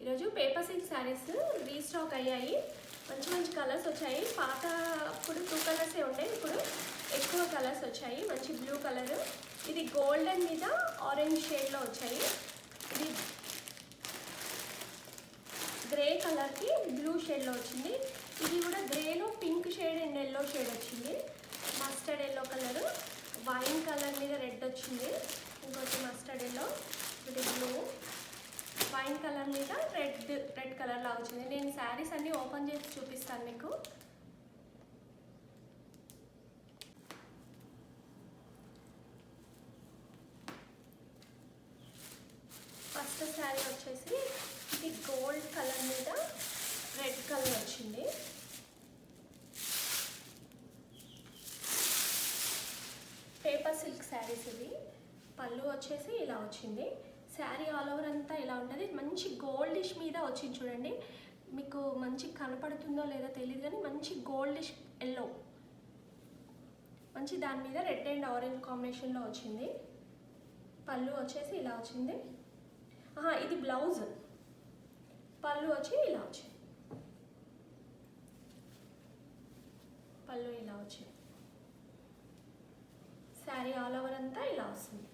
ఈరోజు paper silk saris restock అయ్యాయి. మంచి మంచి కలర్స్ వచ్చాయి. పాత అప్పుడు 2 కలర్సే ఉండే, ఇప్పుడు ఎక్కువ కలర్స్ వచ్చాయి. మంచి బ్లూ కలర్, ఇది గోల్డెన్ మీద ఆరెంజ్ షేడ్లో వచ్చాయి. ఇది గ్రే కలర్కి బ్లూ షేడ్లో వచ్చింది. ఇది కూడా గ్రేలో pink shade and yellow shade వచ్చింది. Mustard yellow colour, wine colour మీద రెడ్ వచ్చింది. ఇంకోటి మస్టర్డ్ ఎల్లో, ఇది బ్లూ, వైన్ కలర్ మీద రెడ్ కలర్ లా వచ్చింది. నేను శారీస్ అన్ని ఓపెన్ చేసి చూపిస్తాను మీకు. ఫస్ట్ శారీ వచ్చేసి ఇది గోల్డ్ కలర్ మీద రెడ్ కలర్ వచ్చింది. పేపర్ సిల్క్ శారీస్ ఇవి. పళ్ళు వచ్చేసి ఇలా వచ్చింది. శారీ ఆల్ ఓవర్ అంతా ఇలా ఉంటుంది. మంచి గోల్డిష్ మీద వచ్చింది చూడండి. మీకు మంచి కనపడుతుందో లేదో తెలియదు కానీ మంచి గోల్డిష్ ఎల్లో, మంచి దాని మీద రెడ్ అండ్ ఆరెంజ్ కాంబినేషన్లో వచ్చింది. పళ్ళు వచ్చేసి ఇలా వచ్చింది. ఇది బ్లౌజ్. పళ్ళు వచ్చి ఇలా వచ్చింది. పళ్ళు ఇలా వచ్చింది. శారీ ఆల్ ఓవర్ అంతా ఇలా వస్తుంది.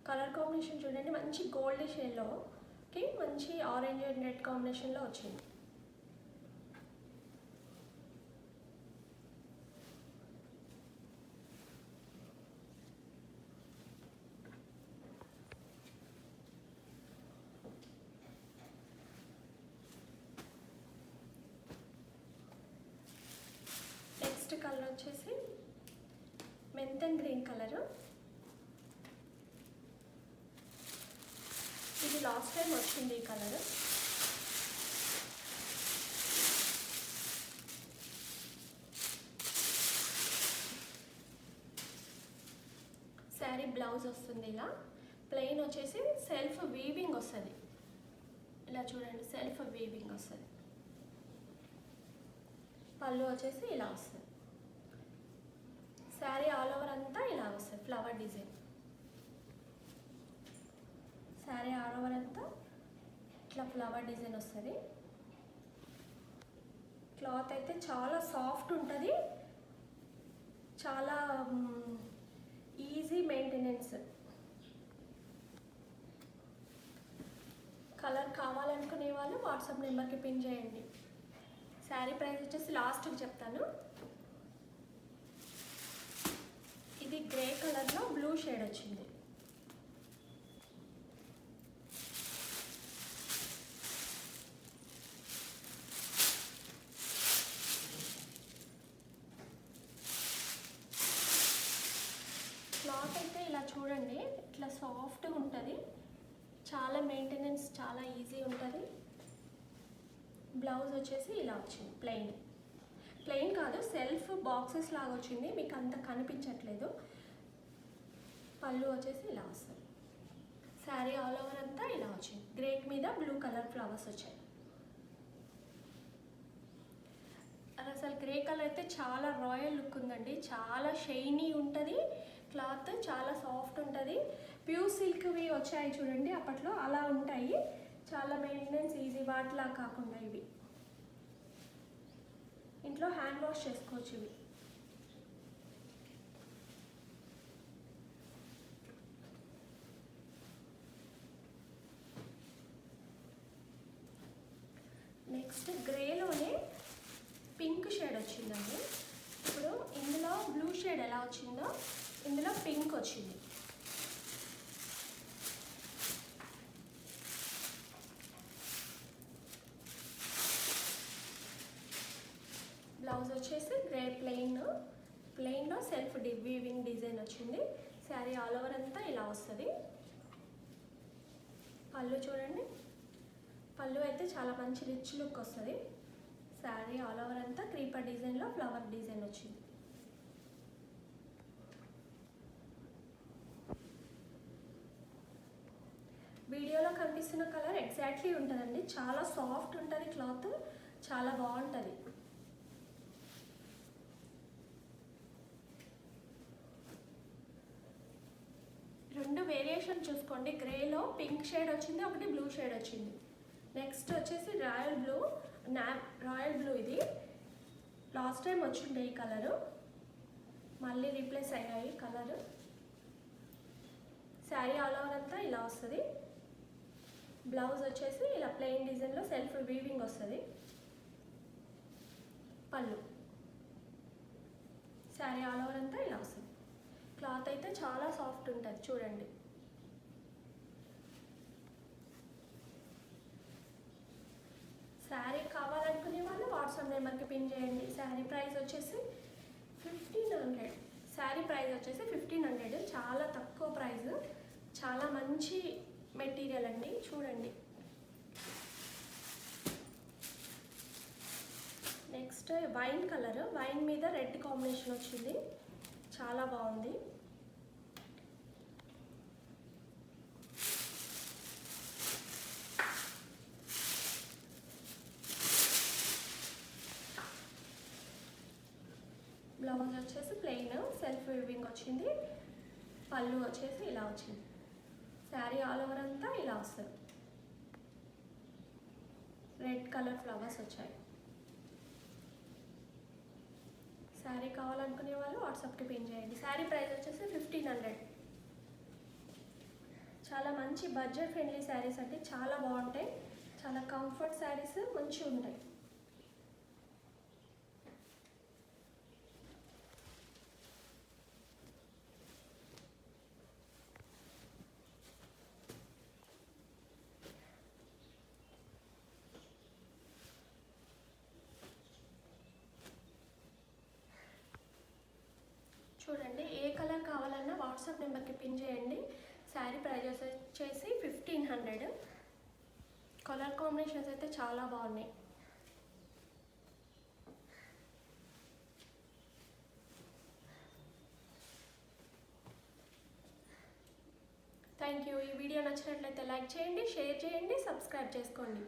కలర్ కాంబినేషన్ చూడండి, మంచి గోల్డిష్ ఎల్లోకి మంచి ఆరెంజ్ అండ్ రెడ్ కాంబినేషన్లో వచ్చింది. నెక్స్ట్ కలర్ వచ్చేసి మెంతన్ గ్రీన్ కలరు. ఇది లాస్ట్ టైం వచ్చింది ఈ కలర్. శారీ బ్లౌజ్ వస్తుంది ఇలా. ప్లెయిన్ వచ్చేసి సెల్ఫ్ వీవింగ్ వస్తుంది. ఇలా చూడండి, సెల్ఫ్ వీవింగ్ వస్తుంది. పళ్ళు వచ్చేసి ఇలా వస్తుంది. శారీ ఆల్ ఓవర్ అంతా ఇలా వస్తుంది, flower design. Sari all over అంతా ఇట్లా ఫ్లవర్ డిజైన్ వస్తుంది. క్లాత్ అయితే చాలా సాఫ్ట్ ఉంటుంది, చాలా ఈజీ మెయింటెనెన్స్. కలర్ కావాలనుకునే వాళ్ళు వాట్సాప్ నెంబర్కి పిన్ చేయండి. శారీ ప్రైస్ వచ్చేసి లాస్ట్కి చెప్తాను. ఇది గ్రే కలర్లో బ్లూ షేడ్ వచ్చింది. క్లాత్ అయితే ఇలా చూడండి, ఇట్లా సాఫ్ట్గా ఉంటుంది, చాలా మెయింటెనెన్స్, చాలా ఈజీ ఉంటుంది. బ్లౌజ్ వచ్చేసి ఇలా వచ్చింది. ప్లెయిన్ కాదు, సెల్ఫ్ బాక్సెస్ లాగా వచ్చింది, మీకు అంత కనిపించట్లేదు. పళ్ళు వచ్చేసి ఇలా వస్తుంది. శారీ ఆల్ ఓవర్ అంతా ఇలా వచ్చింది. గ్రే మీద బ్లూ కలర్ ఫ్లవర్స్ వచ్చాయి. అసలు గ్రే కలర్ అయితే చాలా రాయల్ లుక్ ఉందండి, చాలా షైనీ ఉంటుంది. క్లాత్ చాలా సాఫ్ట్ ఉంటుంది. ప్యూర్ సిల్క్వి వచ్చాయి చూడండి అప్పట్లో, అలా ఉంటాయి. చాలా మెయింటెనెన్స్ ఈజీ, వాటిలా కాకుండా ఇవి ఇంట్లో హ్యాండ్ వాష్ చేసుకోవచ్చు. ఇవి నెక్స్ట్ గ్రేలోనే పింక్ షేడ్ వచ్చిందండి. ఇప్పుడు ఇందులో బ్లూ షేడ్ ఎలా వచ్చిందో ఇందులో పింక్ వచ్చింది. బ్లౌజ్ వచ్చేసి గ్రే ప్లెయిన్లో సెల్ఫ్ వీవింగ్ డిజైన్ వచ్చింది. శారీ ఆల్ ఓవర్ అంతా ఇలా వస్తుంది. పళ్ళు చూడండి, పళ్ళు అయితే చాలా మంచి రిచ్ లుక్ వస్తుంది. శారీ ఆల్ ఓవర్ అంతా క్రీపర్ డిజైన్లో ఫ్లవర్ డిజైన్ వచ్చింది. వీడియోలో కనిపిస్తున్న కలర్ ఎగ్జాక్ట్లీ ఉంటుందండి, చాలా సాఫ్ట్ ఉంటుంది క్లాత్, చాలా బాగుంటుంది. రెండు వేరియేషన్ చూసుకోండి. గ్రేలో పింక్ షేడ్ వచ్చింది, ఒకటి బ్లూ షేడ్ వచ్చింది. నెక్స్ట్ వచ్చేసి రాయల్ బ్లూ. ఇది లాస్ట్ టైం వచ్చిండే ఈ కలరు, మళ్ళీ రీప్లేస్ అయ్యాయి కలరు. శారీ ఆల్ ఓవర్ అంతా ఇలా వస్తుంది. బ్లౌజ్ వచ్చేసి ఇలా ప్లెయిన్ డిజైన్లో సెల్ఫ్ వీవింగ్ వస్తుంది. పళ్ళు. శారీ ఆల్ ఓవర్ అంతా ఇలా వస్తుంది. క్లాత్ అయితే చాలా సాఫ్ట్ ఉంటుంది చూడండి. శారీ కావాలనుకునే వాళ్ళు వాట్సాప్ నెంబర్కి పిన్ చేయండి. శారీ ప్రైస్ వచ్చేసి 1500. శారీ ప్రైస్ వచ్చేసి 1500. చాలా తక్కువ ప్రైస్, చాలా మంచి మెటీరియల్ అండి. చూడండి. నెక్స్ట్ వైన్ కలర్, వైన్ మీద రెడ్ కాంబినేషన్ వచ్చింది, చాలా బాగుంది. బ్లౌజ్ వచ్చేసి ప్లెయిన్ సెల్ఫ్ వీవింగ్ వచ్చింది. పళ్ళు వచ్చేసి ఇలా వచ్చింది. శారీ ఆల్ ఓవర్ అంతా ఇలా వస్తుంది. రెడ్ కలర్ ఫ్లవర్స్ వచ్చాయి. శారీ కావాలనుకునే వాళ్ళు వాట్సాప్కి పిన్ చేయండి. శారీ ప్రైస్ వచ్చేసి 1500. చాలా మంచి బడ్జెట్ ఫ్రెండ్లీ శారీస్ అంటే చాలా బాగుంటాయి. చాలా కంఫర్ట్ శారీస్ మంచిగా ఉంటాయి. చూడండి. ఏ కలర్ కావాలన్నా వాట్సాప్ నెంబర్కి పిన్ చేయండి. శారీ ప్రైజెస్ వచ్చేసి 1500. కలర్ కాంబినేషన్స్ అయితే చాలా బాగున్నాయి. Thank you. ఈ వీడియో నచ్చినట్లయితే లైక్ చేయండి, షేర్ చేయండి, సబ్స్క్రైబ్ చేసుకోండి.